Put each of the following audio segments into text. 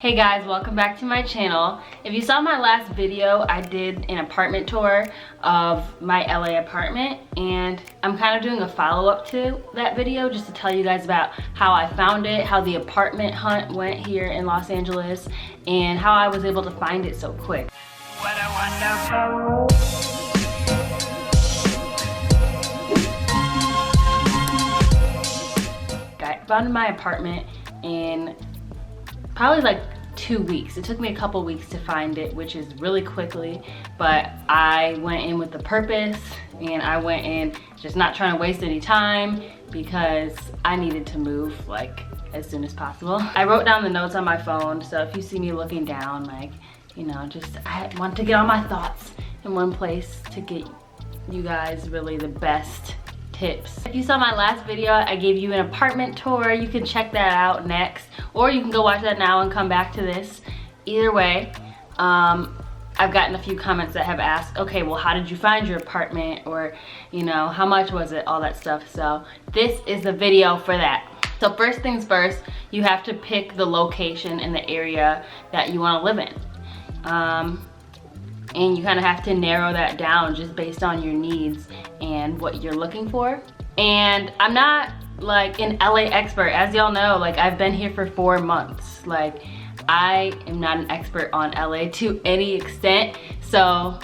Hey guys, welcome back to my channel. If you saw my last video, I did an apartment tour of my LA apartment, and I'm kind of doing a follow-up to that video just to tell you guys about how I found it, how the apartment hunt went here in Los Angeles, and how I was able to find it so quick. What a wonderful... I found my apartment in probably like 2 weeks. It took me a couple weeks to find it, which is really quickly, but I went in with the purpose, and I went in just not trying to waste any time because I needed to move like as soon as possible. I wrote down the notes on my phone, so if you see me looking down, like, you know, just I want to get all my thoughts in one place to get you guys really the best tips. If you saw my last video, I gave you an apartment tour. You can check that out next, or you can go watch that now and come back to this. Either way, I've gotten a few comments that have asked, okay, well, how did you find your apartment? Or, you know, how much was it? All that stuff. So this is the video for that. So first things first, you have to pick the location and the area that you want to live in. And you kind of have to narrow that down just based on your needs and what you're looking for. And I'm not like an LA expert, as y'all know. Like, I've been here for 4 months. Like, I am not an expert on LA to any extent. So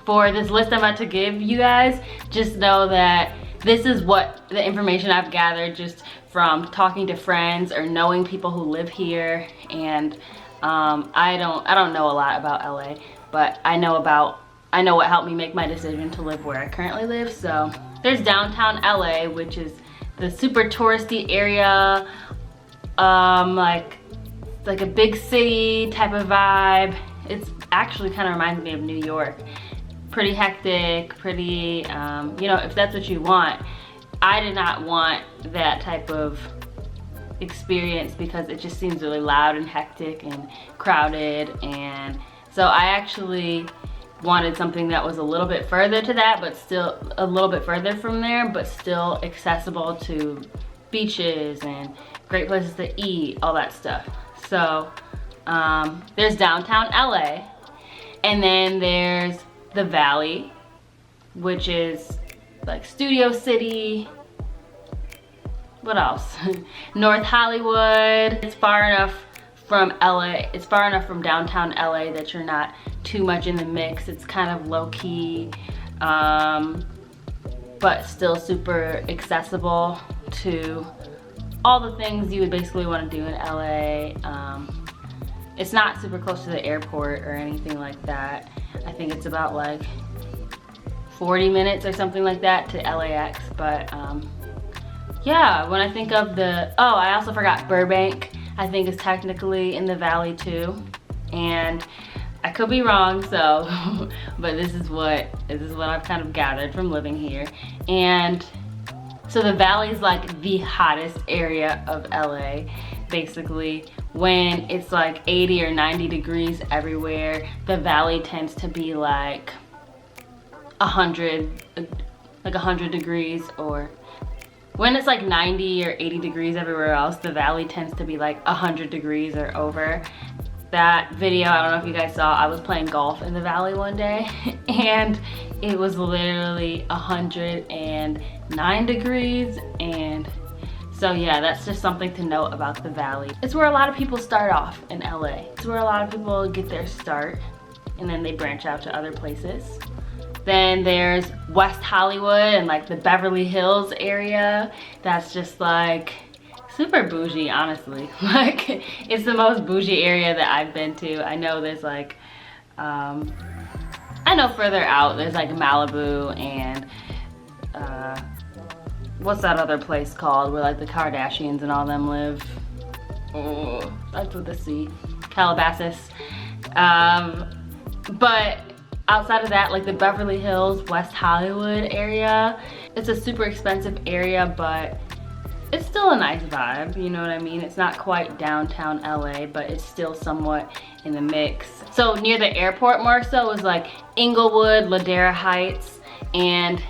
for this list I'm about to give you guys, just know that this is what the information I've gathered just from talking to friends or knowing people who live here. And I don't know a lot about LA, but I know what helped me make my decision to live where I currently live. So there's downtown LA, which is the super touristy area, like a big city type of vibe. It's actually kind of reminds me of New York. Pretty hectic, pretty, you know, if that's what you want. I did not want that type of experience because it just seems really loud and hectic and crowded, and so I actually wanted something that was a little bit further to that, but still a little bit further from there, but still accessible to beaches and great places to eat, all that stuff. So there's downtown LA, and then there's the Valley, which is like Studio City. What else? North Hollywood. It's far enough from LA. It's far enough from downtown LA that you're not too much in the mix. It's kind of low key, but still super accessible to all the things you would basically want to do in LA. It's not super close to the airport or anything like that. I think it's about like 40 minutes or something like that to LAX, but yeah, when I think of I also forgot Burbank, I think is technically in the Valley too, and I could be wrong, so but this is what I've kind of gathered from living here. And so the Valley is like the hottest area of LA. Basically, when it's like 80 or 90 degrees everywhere, the Valley tends to be like 100 degrees, or when it's like 90 or 80 degrees everywhere else, the Valley tends to be like 100 degrees or over. That video, I don't know if you guys saw, I was playing golf in the Valley one day, and it was literally 109 degrees. And so yeah, that's just something to note about the Valley. It's where a lot of people start off in LA. It's where a lot of people get their start, and then they branch out to other places. Then there's West Hollywood and like the Beverly Hills area. That's just like super bougie, honestly. Like, it's the most bougie area that I've been to. I know there's like, I know further out there's like Malibu and what's that other place called where like the Kardashians and all them live? Oh, that's with the C. Calabasas. But outside of that, like the Beverly Hills, West Hollywood area, it's a super expensive area, but it's still a nice vibe, you know what I mean? It's not quite downtown LA, but it's still somewhat in the mix. So near the airport more so is like Inglewood, Ladera Heights, and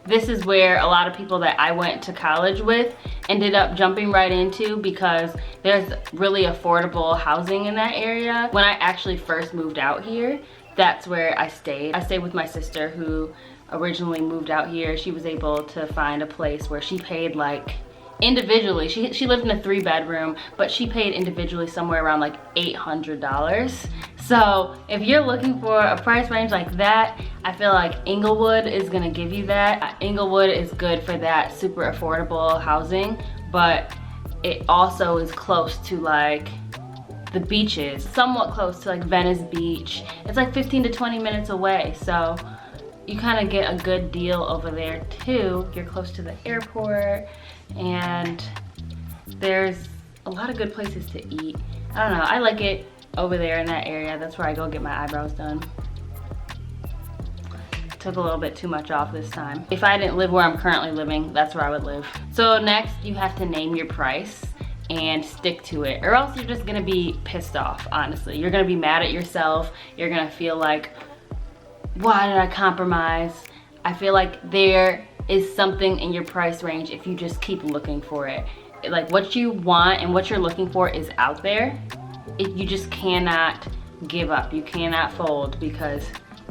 this is where a lot of people that I went to college with ended up jumping right into, because there's really affordable housing in that area. When I actually first moved out here, that's where I stayed. I stayed with my sister who originally moved out here. She was able to find a place where she paid like individually. She lived in a 3-bedroom, but she paid individually somewhere around like $800. So if you're looking for a price range like that, I feel like Inglewood is gonna give you that. Inglewood is good for that super affordable housing, but it also is close to like the beaches, somewhat close to like Venice Beach. It's like 15 to 20 minutes away, so you kind of get a good deal over there too. You're close to the airport, and there's a lot of good places to eat. I don't know, I like it over there in that area. That's where I go get my eyebrows done. Took a little bit too much off this time. If I didn't live where I'm currently living, that's where I would live. So next, you have to name your price and stick to it, or else you're just gonna be pissed off, honestly. You're gonna be mad at yourself. You're gonna feel like, why did I compromise? I feel like there is something in your price range if you just keep looking for it. Like what you want and what you're looking for is out there. You just cannot give up. You cannot fold because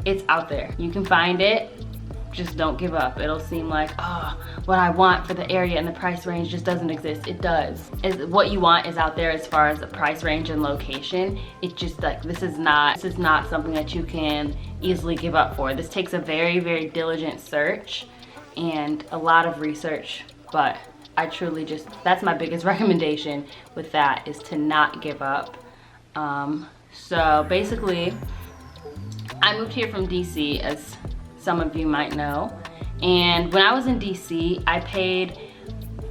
it's out there. You can find it, just don't give up. It'll seem like, oh, what I want for the area and the price range just doesn't exist. It does. What you want is out there as far as the price range and location. It's just like, this is not something that you can easily give up for. This takes a very, very diligent search and a lot of research, but I truly just, that's my biggest recommendation with that, is to not give up. So basically, I moved here from DC, as some of you might know. And when I was in DC, I paid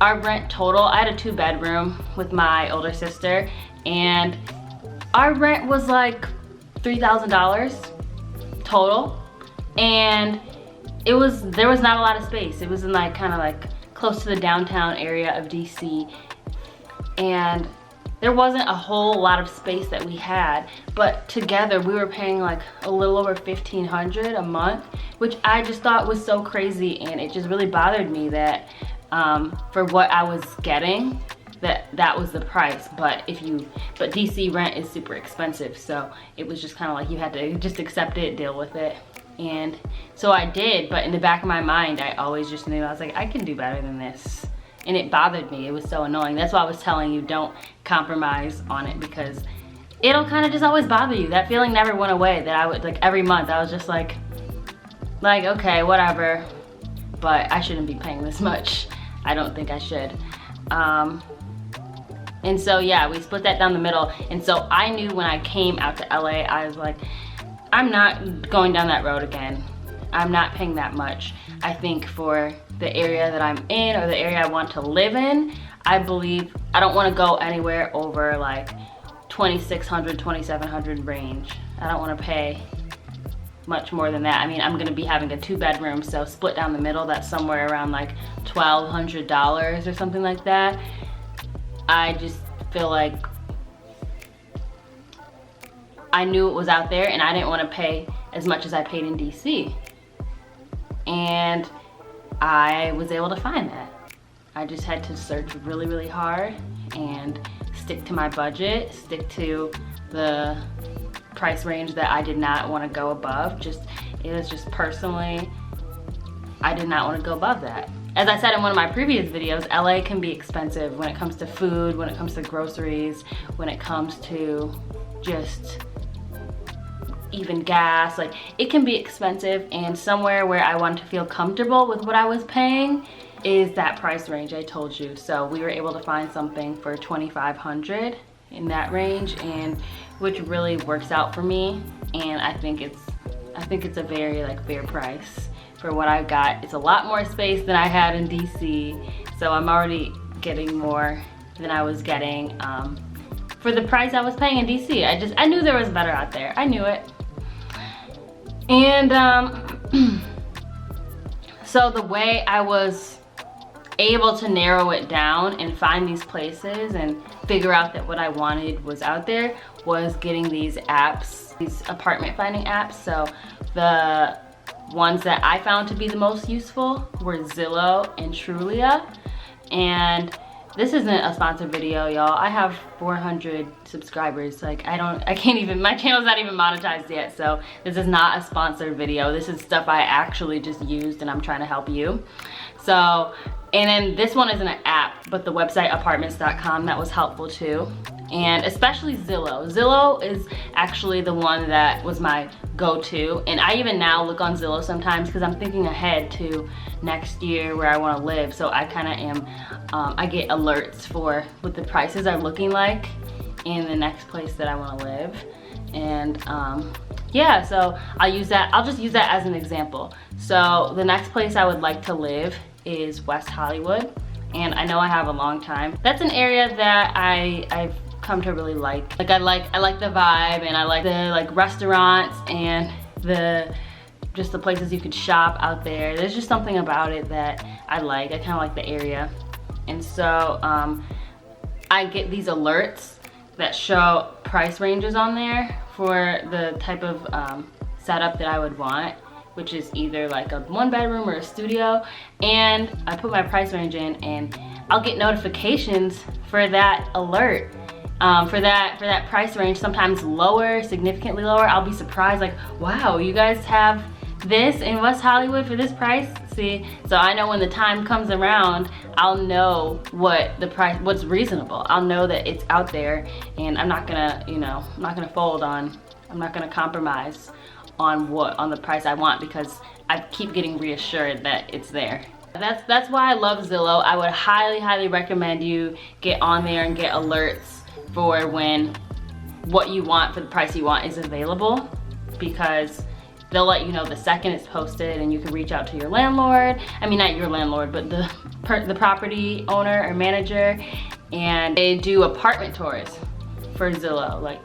our rent total. I had a 2-bedroom with my older sister, and our rent was like $3,000 total. And there was not a lot of space. It was in like kind of like close to the downtown area of DC. And there wasn't a whole lot of space that we had, but together we were paying like a little over $1,500 a month, which I just thought was so crazy, and it just really bothered me that for what I was getting, that was the price. But DC rent is super expensive, so it was just kind of like you had to just accept it, deal with it. And so I did, but in the back of my mind, I always just knew, I was like, I can do better than this. And it bothered me. It was so annoying. That's why I was telling you, don't compromise on it, because it'll kind of just always bother you. That feeling never went away, that I would, like every month, I was just like, okay, whatever. But I shouldn't be paying this much. I don't think I should. And so yeah, we split that down the middle. And so I knew when I came out to LA, I was like, I'm not going down that road again. I'm not paying that much. I think for the area that I'm in, or the area I want to live in, I believe I don't want to go anywhere over like $2,600, $2,700 range. I don't want to pay much more than that. I mean, I'm going to be having a 2-bedroom, so split down the middle, that's somewhere around like $1,200 or something like that. I just feel like I knew it was out there, and I didn't want to pay as much as I paid in DC. And I was able to find that. I just had to search really, really hard and stick to my budget, stick to the price range that I did not want to go above. It was just personally, I did not want to go above that. As I said in one of my previous videos, LA can be expensive when it comes to food, when it comes to groceries, when it comes to just even gas. Like, it can be expensive, and somewhere where I wanted to feel comfortable with what I was paying is that price range I told you. So we were able to find something for $2,500 in that range, and which really works out for me. And I think it's a very like fair price for what I got. It's a lot more space than I had in DC, so I'm already getting more than I was getting for the price I was paying in DC. I knew there was better out there. I knew it. And so the way I was able to narrow it down and find these places and figure out that what I wanted was out there was getting these apps, these apartment finding apps. So the ones that I found to be the most useful were Zillow and Trulia. And this isn't a sponsored video, y'all. I have 400 subscribers. Like, I can't even, my channel's not even monetized yet, so this is not a sponsored video. This is stuff I actually just used and I'm trying to help you. So, and then this one isn't an app, but the website apartments.com, that was helpful too. And especially Zillow. Zillow is actually the one that was my go-to. And I even now look on Zillow sometimes because I'm thinking ahead to next year where I want to live. So I kind of am, I get alerts for what the prices are looking like in the next place that I want to live. And yeah, so I'll use that. I'll just use that as an example. So the next place I would like to live is West Hollywood. And I know I have a long time. That's an area that I've come to really like. Like I like the vibe, and I like the restaurants and just the places you could shop out there. There's just something about it that I like. I kind of like the area. And so I get these alerts that show price ranges on there for the type of setup that I would want, which is either like a 1-bedroom or a studio. And I put my price range in and I'll get notifications for that alert. For that price range, sometimes lower, significantly lower. I'll be surprised, like, wow, you guys have this in West Hollywood for this price? See, so I know when the time comes around, I'll know what the price, what's reasonable. I'll know that it's out there, and I'm not gonna, you know, I'm not gonna I'm not gonna compromise on the price I want, because I keep getting reassured that it's there. That's why I love Zillow. I would highly recommend you get on there and get alerts for when what you want for the price you want is available, because they'll let you know the second it's posted, and you can reach out to your landlord. I mean, not your landlord, but the property owner or manager, and they do apartment tours for Zillow. Like,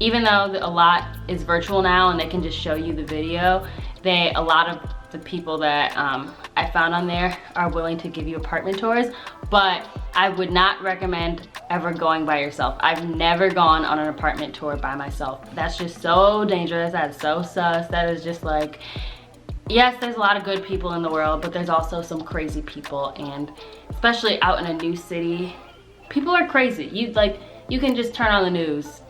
even though a lot is virtual now and they can just show you the video, a lot of the people that I found on there are willing to give you apartment tours, but I would not recommend ever going by yourself. I've never gone on an apartment tour by myself. That's just so dangerous. That's so sus. That is just like, yes, there's a lot of good people in the world, but there's also some crazy people, and especially out in a new city, people are crazy. You can just turn on the news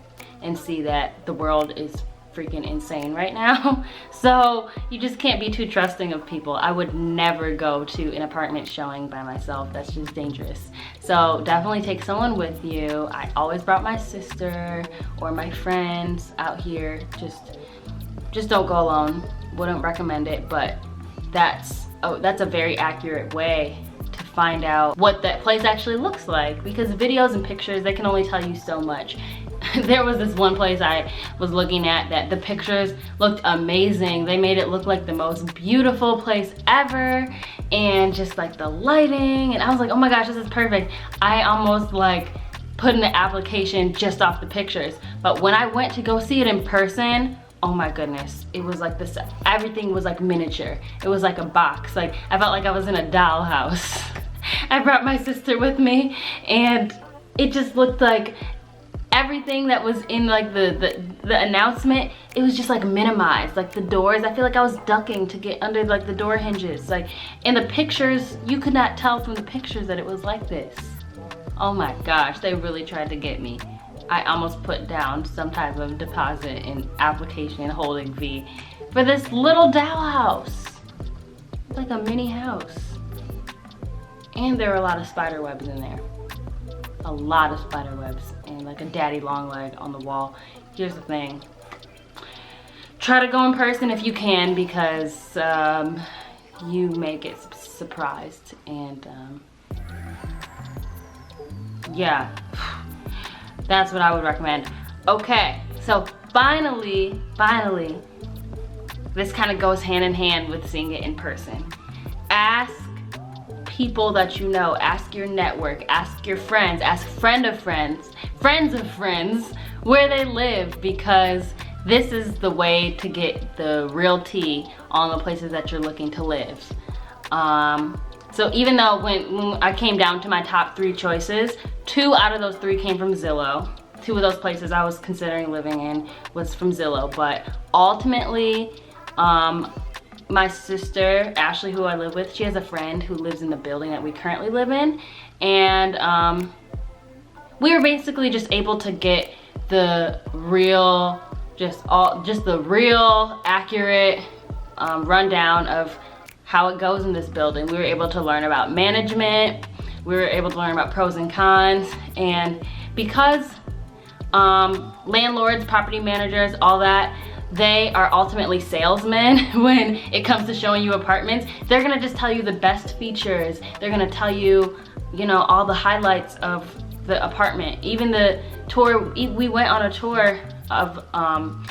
and see that the world is freaking insane right now. So you just can't be too trusting of people. I would never go to an apartment showing by myself. That's just dangerous. So definitely take someone with you. I always brought my sister or my friends out here. Just don't go alone. Wouldn't recommend it, but that's a very accurate way to find out what that place actually looks like, because videos and pictures, they can only tell you so much. There was this one place I was looking at that the pictures looked amazing. They made it look like the most beautiful place ever, and just like the lighting, and I was like, oh my gosh, this is perfect. I almost like put in the application just off the pictures. But when I went to go see it in person, oh my goodness, it was like this, everything was like miniature. It was like a box. Like, I felt like I was in a dollhouse. I brought my sister with me, and it just looked like everything that was in like the announcement, it was just like minimized. Like the doors, I feel like I was ducking to get under like the door hinges. Like in the pictures, you could not tell from the pictures that it was like this. Oh my gosh, they really tried to get me. I almost put down some type of deposit and application and holding fee for this little dollhouse. Like a mini house. And there were a lot of spider webs in there. A lot of spider webs and like a daddy long leg on the wall. Here's the thing. Try to go in person if you can, because you may get surprised. And yeah, that's what I would recommend. Okay, so finally, this kind of goes hand in hand with seeing it in person. Ask people that you know, ask your network, ask your friends, ask friends of friends where they live, because this is the way to get the real tea on the places that you're looking to live. So even though when I came down to my top 3 choices, 2 out of those 3 came from Zillow. 2 of those places I was considering living in was from Zillow, but ultimately, my sister, Ashley, who I live with, she has a friend who lives in the building that we currently live in. And we were basically just able to get the real, just the real accurate rundown of how it goes in this building. We were able to learn about management. We were able to learn about pros and cons. And because landlords, property managers, all that, they are ultimately salesmen when it comes to showing you apartments. They're gonna just tell you the best features. They're gonna tell you, you know, all the highlights of the apartment. Even the tour, we went on a tour of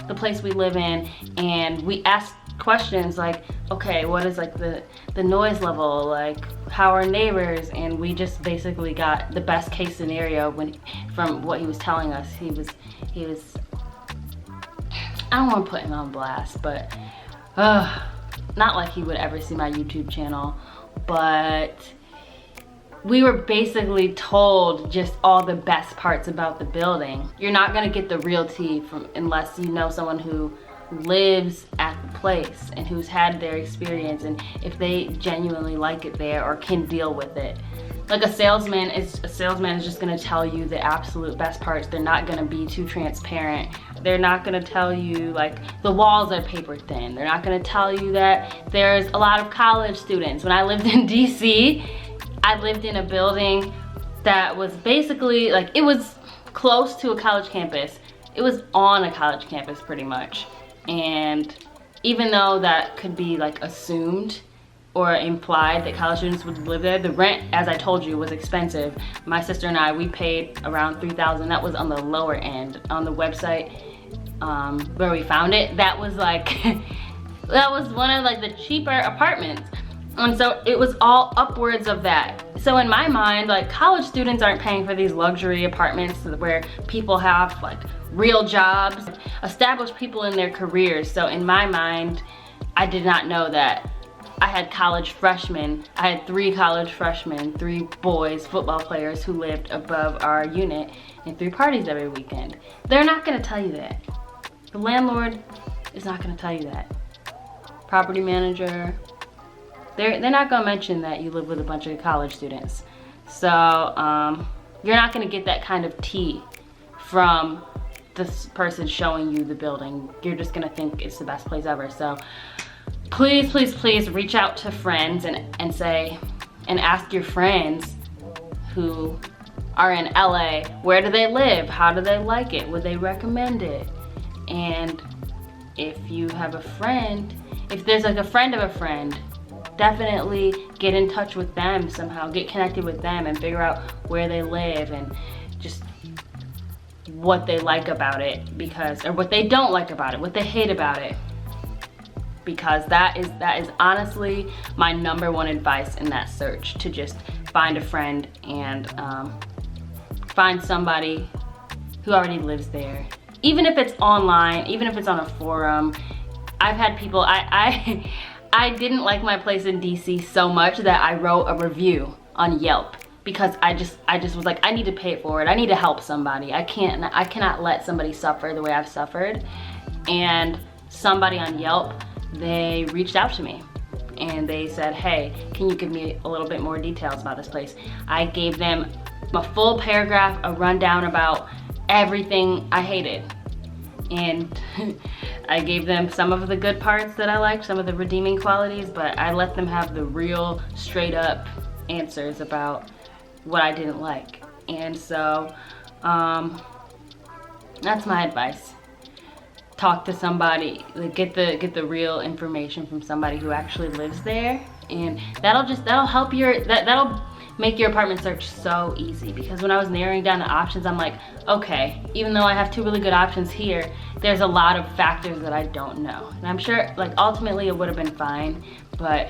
the place we live in, and we asked questions like, okay, what is like the noise level, like how are neighbors? And we just basically got the best case scenario from what he was telling us. He was I don't want to put him on blast, but not like he would ever see my YouTube channel, but we were basically told just all the best parts about the building. You're not gonna get the real tea unless you know someone who lives at the place and who's had their experience, and if they genuinely like it there or can deal with it. Like a salesman is just gonna tell you the absolute best parts. They're not gonna be too transparent. They're not gonna tell you like the walls are paper thin. They're not gonna tell you that there's a lot of college students. When I lived in DC, I lived in a building that was basically like, it was close to a college campus. It was on a college campus pretty much. And even though that could be like assumed or implied that college students would live there, the rent, as I told you, was expensive. My sister and I, we paid around $3,000. That was on the lower end. On the website where we found it, that was like, that was one of like the cheaper apartments. And so it was all upwards of that. So in my mind, like college students aren't paying for these luxury apartments where people have like real jobs, established people in their careers. So in my mind, I did not know that I had college freshmen. I had 3 college freshmen, 3 boys, football players who lived above our unit and 3 parties every weekend. They're not gonna tell you that. The landlord is not gonna tell you that. Property manager, they're not gonna mention that you live with a bunch of college students. So you're not gonna get that kind of tea from this person showing you the building. You're just gonna think it's the best place ever. So please, please, please reach out to friends and say, and ask your friends who are in LA, where do they live? How do they like it? Would they recommend it? And if you have a friend, if there's like a friend of a friend, definitely get in touch with them somehow, get connected with them and figure out where they live and just what they like about it, or what they don't like about it, what they hate about it. Because that is honestly my #1 advice in that search, to just find a friend and find somebody who already lives there. Even if it's online, even if it's on a forum. I've had people, I didn't like my place in DC so much that I wrote a review on Yelp, because I just was like, I need to pay it forward. I need to help somebody. I cannot let somebody suffer the way I've suffered. And somebody on Yelp, they reached out to me and they said, hey, can you give me a little bit more details about this place? I gave them a full paragraph, a rundown about everything I hated. And I gave them some of the good parts that I liked, some of the redeeming qualities, but I let them have the real straight up answers about what I didn't like. And so that's my advice. Talk to somebody, like get the real information from somebody who actually lives there, and that'll help that'll make your apartment search so easy. Because when I was narrowing down the options, I'm like, okay, even though I have 2 really good options here, there's a lot of factors that I don't know. And I'm sure like ultimately it would have been fine, but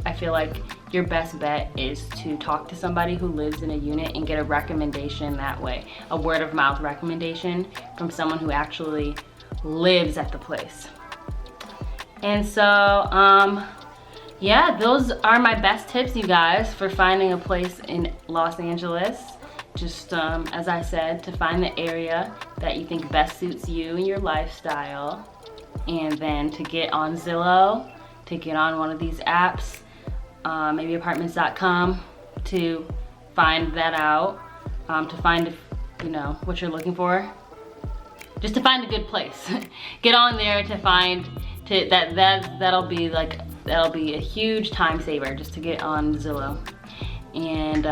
I feel like your best bet is to talk to somebody who lives in a unit and get a recommendation that way, a word of mouth recommendation from someone who actually lives at the place. And so yeah, those are my best tips, you guys, for finding a place in Los Angeles. Just as I said, to find the area that you think best suits you and your lifestyle, and then to get on Zillow, to get on one of these apps, maybe apartments.com, to find that out, to find if, you know, what you're looking for. Just to find a good place. Get on there to find, that'll be a huge time saver just to get on Zillow. And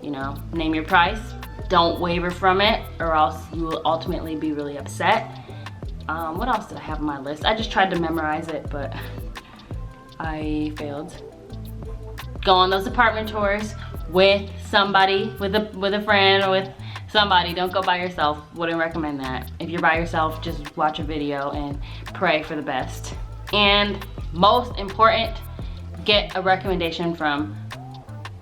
you know, name your price. Don't waver from it, or else you will ultimately be really upset. What else did I have on my list? I just tried to memorize it, but I failed. Go on those apartment tours with somebody, with a friend, or with somebody. Don't go by yourself. Wouldn't recommend that. If you're by yourself, just watch a video and pray for the best. And most important, get a recommendation from,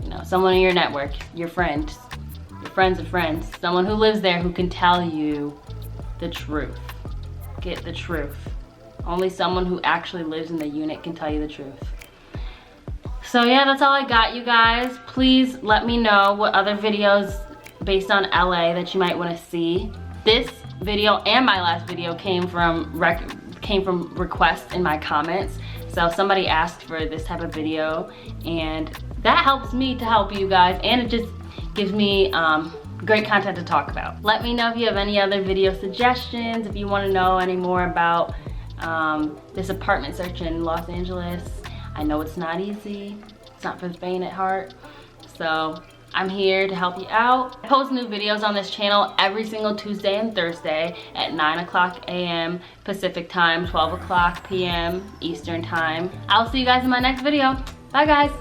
you know, someone in your network, your friends of friends, someone who lives there who can tell you the truth. Get the truth. Only someone who actually lives in the unit can tell you the truth. So yeah, that's all I got, you guys. Please let me know what other videos based on LA that you might want to see. This video and my last video came from requests in my comments. So somebody asked for this type of video, and that helps me to help you guys, and it just gives me great content to talk about. Let me know if you have any other video suggestions, if you want to know any more about this apartment search in Los Angeles. I know it's not easy. It's not for the faint at heart. So I'm here to help you out. I post new videos on this channel every single Tuesday and Thursday at 9 a.m. Pacific time, 12 p.m. Eastern time. I'll see you guys in my next video. Bye guys.